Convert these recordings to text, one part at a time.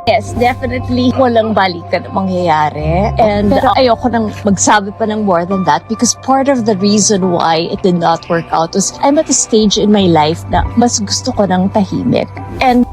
Yes, definitely walang balikan ang mangyayari. And ayoko nang magsabi pa ng more than that because part of the reason why it did not work out was I'm at a stage in my life na mas gusto ko ng tahimik. And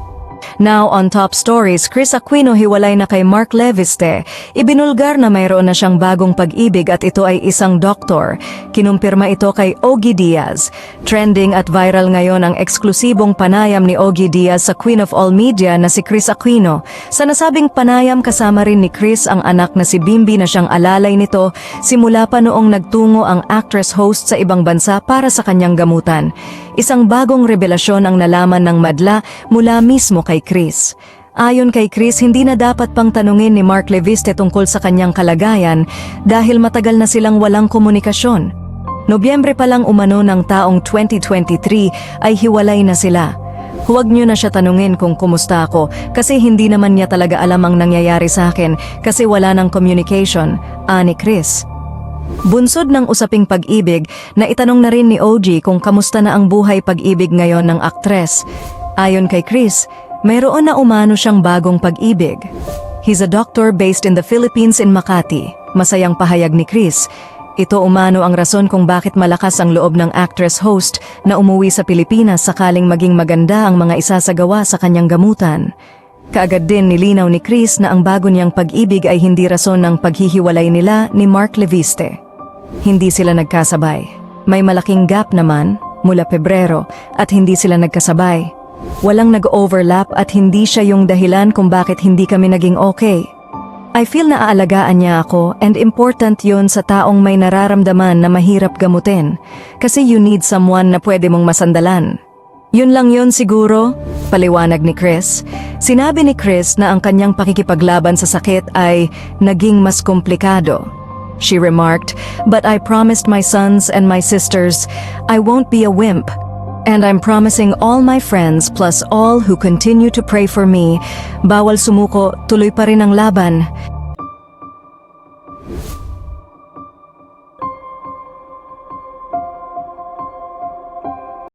Now on Top Stories, Kris Aquino hiwalay na kay Mark Leviste. Ibinulgar na mayroon na siyang bagong pag-ibig at ito ay isang doktor. Kinumpirma ito kay Ogie Diaz. Trending at viral ngayon ang eksklusibong panayam ni Ogie Diaz sa Queen of All Media na si Kris Aquino. Sa nasabing panayam kasama rin ni Kris ang anak na si Bimbi na siyang alalay nito simula pa noong nagtungo ang actress-host sa ibang bansa para sa kanyang gamutan. Isang bagong revelasyon ang nalaman ng madla mula mismo kay Kris. Ayon kay Kris, hindi na dapat pang tanungin ni Mark Leviste tungkol sa kanyang kalagayan dahil matagal na silang walang komunikasyon. Nobyembre pa lang umano ng taong 2023 ay hiwalay na sila. Huwag niyo na siya tanungin kung kumusta ako kasi hindi naman niya talaga alam ang nangyayari sa akin kasi wala ng communication, ani Kris. Bunsod ng usaping pag-ibig, na itanong na rin ni OG kung kamusta na ang buhay pag-ibig ngayon ng aktres. Ayon kay Kris, mayroon na umano siyang bagong pag-ibig. He's a doctor based in the Philippines in Makati. Masayang pahayag ni Kris. Ito umano ang rason kung bakit malakas ang loob ng actress-host na umuwi sa Pilipinas sakaling maging maganda ang mga isasagawa sa kanyang gamutan. Kaagad din nilinaw ni Kris na ang bago niyang pag-ibig ay hindi rason ng paghihiwalay nila ni Mark Leviste. Hindi sila nagkasabay. May malaking gap naman mula Pebrero at hindi sila nagkasabay. Walang nag-overlap at hindi siya yung dahilan kung bakit hindi kami naging okay. I feel na aalagaan niya ako and important yun sa taong may nararamdaman na mahirap gamutin kasi you need someone na pwede mong masandalan. Yun lang yun siguro, paliwanag ni Kris. Sinabi ni Kris na ang kanyang pakikipaglaban sa sakit ay naging mas komplikado. She remarked, "But I promised my sons and my sisters, I won't be a wimp. And I'm promising all my friends plus all who continue to pray for me, bawal sumuko, tuloy pa rin ang laban."